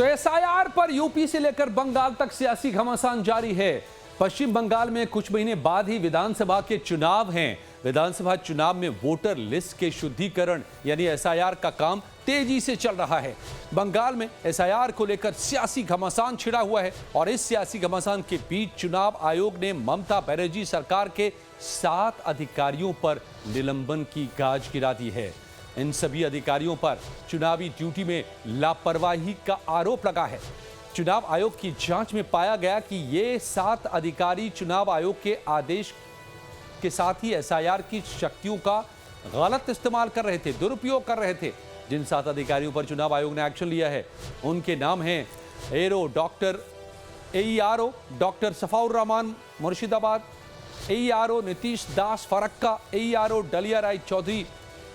तो एसआईआर पर यूपी से लेकर बंगाल तक सियासी घमासान जारी है। पश्चिम बंगाल में कुछ महीने बाद ही विधानसभा के चुनाव हैं। विधानसभा चुनाव में वोटर लिस्ट के शुद्धिकरण यानी एसआईआर का काम तेजी से चल रहा है। बंगाल में एसआईआर को लेकर सियासी घमासान छिड़ा हुआ है और इस सियासी घमासान के बीच चुनाव आयोग ने ममता बनर्जी सरकार के 7 अधिकारियों पर निलंबन की गाज गिरा दी है। इन सभी अधिकारियों पर चुनावी ड्यूटी में लापरवाही का आरोप लगा है। चुनाव आयोग की जांच में पाया गया कि ये 7 अधिकारी चुनाव आयोग के आदेश के साथ ही एसआईआर की शक्तियों का गलत इस्तेमाल कर रहे थे, दुरुपयोग कर रहे थे। जिन 7 अधिकारियों पर चुनाव आयोग ने एक्शन लिया है उनके नाम हैं AERO doctor Safaur Rahman Murshidabad, AERO Nitish Das Farakka, AERO Dalia Ray Chaudhary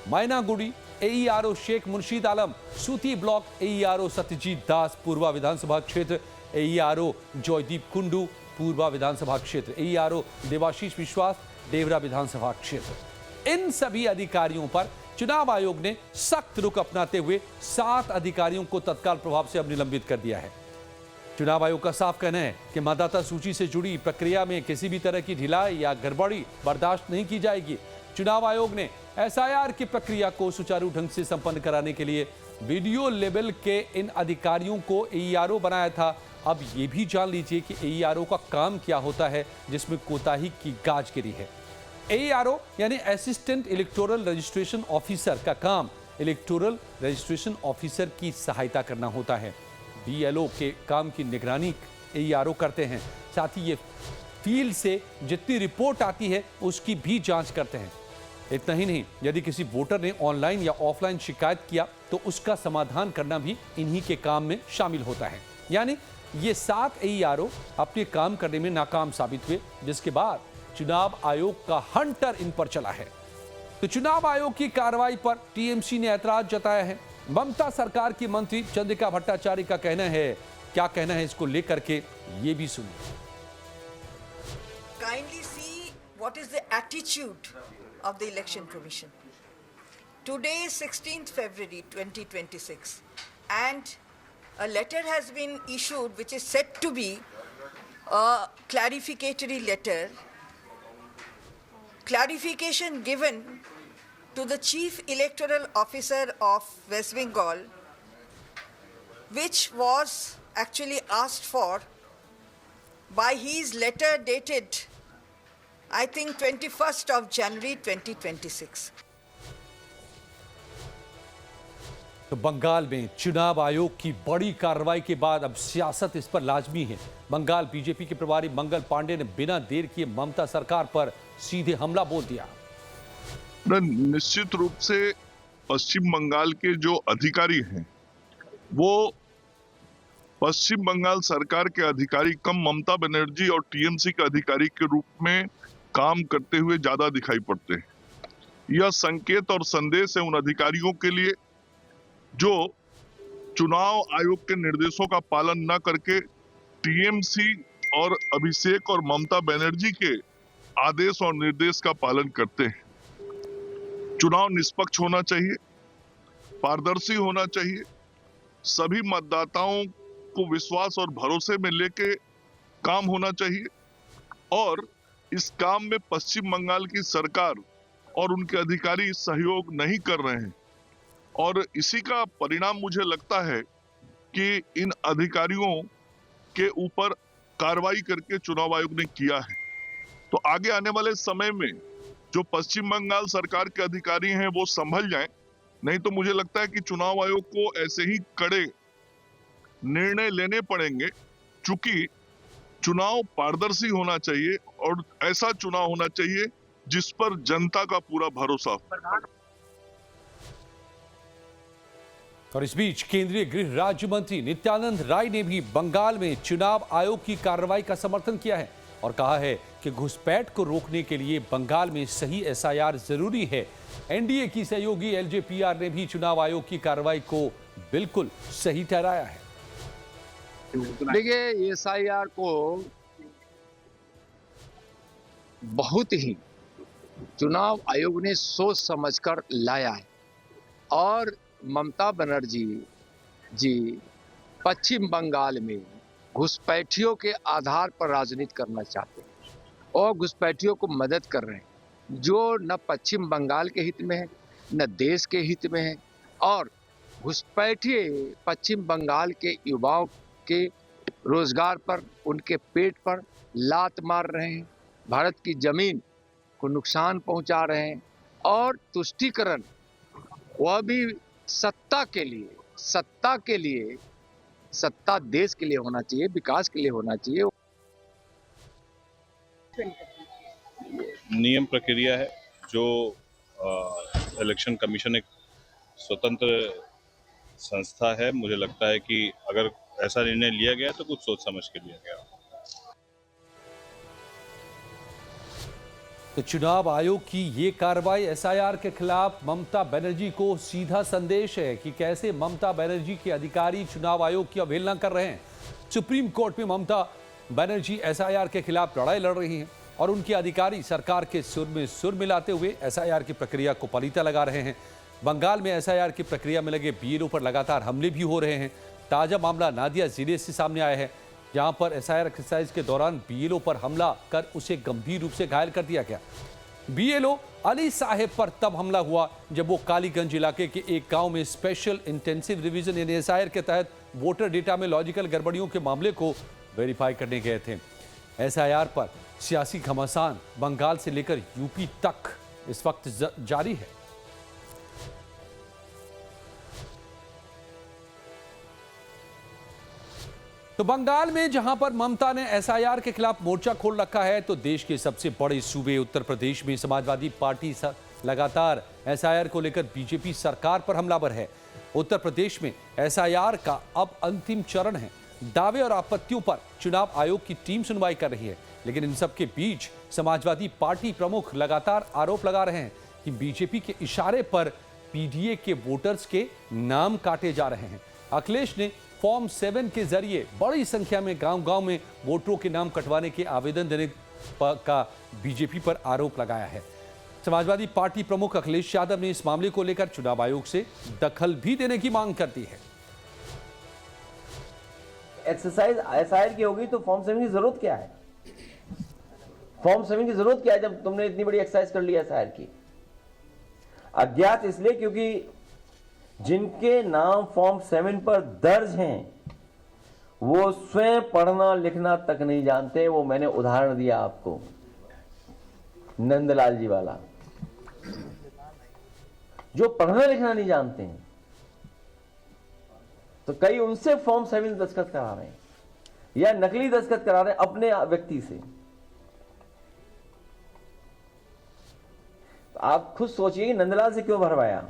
Mainaguri, AERO Sheikh Murshid Alam Suti block, AERO Satyajit Das Purva विधानसभा क्षेत्र, एईआरओ जयदीप कुंडू पूर्वा विधानसभा क्षेत्र, एईआरओ देवाशीष विश्वास देवरा विधानसभा क्षेत्र। इन सभी अधिकारियों पर चुनाव आयोग ने सख्त रुख अपनाते हुए 7 अधिकारियों को तत्काल प्रभाव से अब निलंबित कर दिया है। चुनाव आयोग का साफ कहना है कि मतदाता सूची से जुड़ी प्रक्रिया में किसी भी तरह की ढिलाई या गड़बड़ी बर्दाश्त नहीं की जाएगी। चुनाव आयोग ने एसआईआर की प्रक्रिया को सुचारू ढंग से संपन्न कराने के लिए वीडियो लेवल के इन अधिकारियों को एईआरओ बनाया था। अब ये भी जान लीजिए कि एईआरओ का काम क्या होता है जिसमें कोताही की गाज गिरी है। एईआरओ यानी असिस्टेंट इलेक्टोरल रजिस्ट्रेशन ऑफिसर का काम इलेक्टोरल रजिस्ट्रेशन ऑफिसर की सहायता करना होता है। बीएलओ के काम की निगरानी एईआरओ करते हैं। साथ ही ये फील्ड से जितनी रिपोर्ट आती है उसकी भी जांच करते हैं। इतना ही नहीं, यदि किसी वोटर ने ऑनलाइन या ऑफलाइन शिकायत किया तो उसका समाधान करना भी इन्हीं के काम में शामिल होता है। यानी ये 7 एईआरओ अपने काम करने में नाकाम साबित हुए, जिसके बाद चुनाव आयोग का हंटर इन पर चला है। तो चुनाव आयोग की कार्रवाई पर टीएमसी ने ऐतराज जताया है। ममता सरकार की मंत्री चंद्रिका भट्टाचार्य का कहना है, क्या कहना है इसको लेकर के ये भी सुनिए। Kindly see what is the attitude of the Election Commission. Today is 16th February 2026 and a letter has been issued which is said to be a clarificatory letter. Clarification given to the Chief Electoral Officer of West Bengal, which was actually asked for by his letter dated I think 21st of January 2026. तो बंगाल में चुनाव आयोग की बड़ी कार्रवाई के बाद अब सियासत इस पर लाजमी है। बंगाल बीजेपी के प्रभारी मंगल पांडे ने बिना देर किए ममता सरकार पर सीधे हमला बोल दिया। निश्चित रूप से पश्चिम बंगाल के जो अधिकारी हैं वो पश्चिम बंगाल सरकार के अधिकारी कम ममता बनर्जी और टीएमसी के अधिकारी के रूप में काम करते हुए ज्यादा दिखाई पड़ते हैं। यह संकेत और संदेश है उन अधिकारियों के लिए जो चुनाव आयोग के निर्देशों का पालन न करके टीएमसी और अभिषेक और ममता बनर्जी के आदेश और निर्देश का पालन करते हैं। चुनाव निष्पक्ष होना चाहिए, पारदर्शी होना चाहिए, सभी मतदाताओं को विश्वास और भरोसे में लेके काम होना चाहिए और इस काम में पश्चिम बंगाल की सरकार और उनके अधिकारी सहयोग नहीं कर रहे हैं और इसी का परिणाम मुझे लगता है कि इन अधिकारियों के ऊपर कार्रवाई करके चुनाव आयोग ने किया है। तो आगे आने वाले समय में जो पश्चिम बंगाल सरकार के अधिकारी हैं वो संभल जाएं, नहीं तो मुझे लगता है कि चुनाव आयोग को ऐसे ही कड़े निर्णय लेने पड़ेंगे। चूंकि चुनाव पारदर्शी होना चाहिए और ऐसा चुनाव होना चाहिए जिस पर जनता का पूरा भरोसा हो। और इस बीच केंद्रीय गृह राज्य मंत्री नित्यानंद राय ने भी बंगाल में चुनाव आयोग की कार्रवाई का समर्थन किया है और कहा है कि घुसपैठ को रोकने के लिए बंगाल में सही एसआईआर जरूरी है। एनडीए की सहयोगी एलजेपीआर ने भी चुनाव आयोग की कार्रवाई को बिल्कुल सही ठहराया है। देखिए, एसआईआर को बहुत ही चुनाव आयोग ने सोच समझकर लाया है और ममता बनर्जी जी पश्चिम बंगाल में घुसपैठियों के आधार पर राजनीति करना चाहते हैं और घुसपैठियों को मदद कर रहे हैं, जो न पश्चिम बंगाल के हित में है न देश के हित में है। और घुसपैठिए पश्चिम बंगाल के युवाओं के रोजगार पर, उनके पेट पर लात मार रहे हैं, भारत की जमीन को नुकसान पहुंचा रहे हैं। और तुष्टीकरण वह भी सत्ता के लिए, सत्ता देश के लिए होना चाहिए, विकास के लिए होना चाहिए। नियम प्रक्रिया है जो इलेक्शन कमीशन एक स्वतंत्र संस्था है। मुझे लगता है कि अगर ऐसा निर्णय लिया गया तो कुछ सोच समझ के लिया गया। तो चुनाव आयोग की ये कार्रवाई एसआईआर के खिलाफ ममता बनर्जी को सीधा संदेश है कि कैसे ममता बनर्जी के अधिकारी चुनाव आयोग की अवहेलना कर रहे हैं। सुप्रीम कोर्ट में ममता बनर्जी एसआईआर के खिलाफ लड़ाई लड़ रही हैं और उनके अधिकारी सरकार के सुर में सुर मिलाते हुए एसआईआर की प्रक्रिया को पलीता लगा रहे हैं। बंगाल में एसआईआर की प्रक्रिया में लगे बीएलओ पर लगातार हमले भी हो रहे हैं। ताजा मामला नादिया जिले से सामने आया है, जहां पर एसआईआर एक्सरसाइज के दौरान बीएलओ पर हमला कर उसे गंभीर रूप से घायल कर दिया गया। बीएलओ अली साहेब पर तब हमला हुआ जब वो कालीगंज इलाके के एक गांव में स्पेशल इंटेंसिव रिवीजन यानी एसआईआर के तहत वोटर डेटा में लॉजिकल गड़बड़ियों के मामले को वेरीफाई करने गए थे। एसआईआर पर सियासी घमासान बंगाल से लेकर यूपी तक इस वक्त जारी है। तो बंगाल में जहां पर ममता ने एसआईआर के खिलाफ मोर्चा खोल रखा है, तो देश के सबसे बड़े सूबे उत्तर प्रदेश में समाजवादी पार्टी लगातार एसआईआर को लेकर बीजेपी सरकार पर हमलावर है। उत्तर प्रदेश में एसआईआर का अब अंतिम चरण है। दावे और आपत्तियों पर चुनाव आयोग की टीम सुनवाई कर रही है, लेकिन इन सब के बीच समाजवादी पार्टी प्रमुख लगातार आरोप लगा रहे हैं कि बीजेपी के इशारे पर पीडीए के वोटर्स के नाम काटे जा रहे हैं। अखिलेश ने फॉर्म 7 के जरिए बड़ी संख्या में गांव-गांव में वोटरों के नाम कटवाने के आवेदन देने का बीजेपी पर आरोप लगाया है। समाजवादी पार्टी प्रमुख अखिलेश यादव ने इस मामले को लेकर चुनाव आयोग से दखल भी देने की मांग कर दी है। एक्सरसाइज एसआईआर की होगी तो फॉर्म 7 की जरूरत क्या है? फॉर्म 7 की जरूरत क्या है जब तुमने इतनी बड़ी एक्सरसाइज कर ली एसआईआर की? अज्ञात इसलिए क्योंकि जिनके नाम फॉर्म 7 पर दर्ज हैं वो स्वयं पढ़ना लिखना तक नहीं जानते। वो मैंने उदाहरण दिया आपको, नंदलाल जी वाला, जो पढ़ना लिखना नहीं जानते हैं। तो कई उनसे फॉर्म 7 दस्तखत करा रहे हैं या नकली दस्तखत करा रहे हैं अपने व्यक्ति से। तो आप खुद सोचिए नंदलाल से क्यों भरवाया।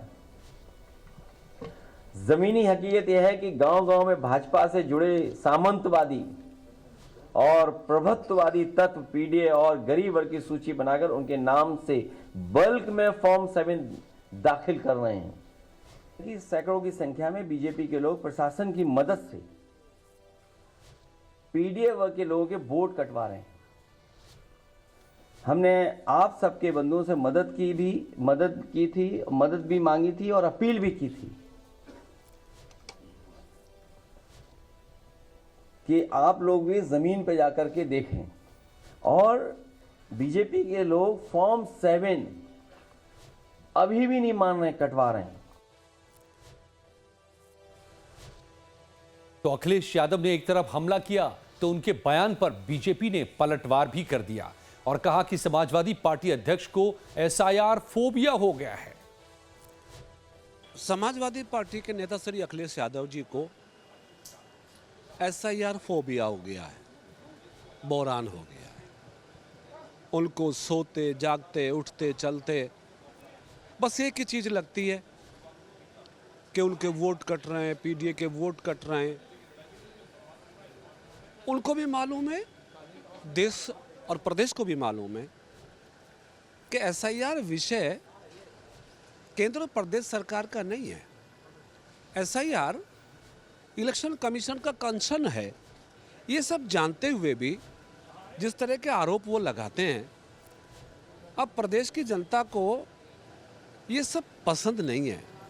जमीनी हकीकत यह है कि गांव-गांव में भाजपा से जुड़े सामंतवादी और प्रभुत्ववादी तत्व पीडीए और गरीब वर्ग की सूची बनाकर उनके नाम से बल्क में फॉर्म 7 दाखिल कर रहे हैं। कि सैकड़ों की संख्या में बीजेपी के लोग प्रशासन की मदद से पीडीए वर्ग के लोगों के वोट कटवा रहे हैं। हमने आप सबके बंधुओं से मदद की थी, मदद भी मांगी थी और अपील भी की थी कि आप लोग भी जमीन पे जाकर के देखें। और बीजेपी के लोग फॉर्म 7 अभी भी नहीं मान रहे, कटवा रहे हैं। तो अखिलेश यादव ने एक तरफ हमला किया तो उनके बयान पर बीजेपी ने पलटवार भी कर दिया और कहा कि समाजवादी पार्टी अध्यक्ष को एसआईआर फोबिया हो गया है। समाजवादी पार्टी के नेता श्री अखिलेश यादव जी को एसआईआर फोबिया हो गया है, बौरान हो गया है। उनको सोते जागते उठते चलते बस एक ही चीज़ लगती है कि उनके वोट कट रहे हैं, पीडीए के वोट कट रहे हैं। उनको भी मालूम है, देश और प्रदेश को भी मालूम है कि एसआईआर विषय केंद्र और प्रदेश सरकार का नहीं है। एसआईआर इलेक्शन कमीशन का कंसर्न है। ये सब जानते हुए भी जिस तरह के आरोप वो लगाते हैं, अब प्रदेश की जनता को ये सब पसंद नहीं है।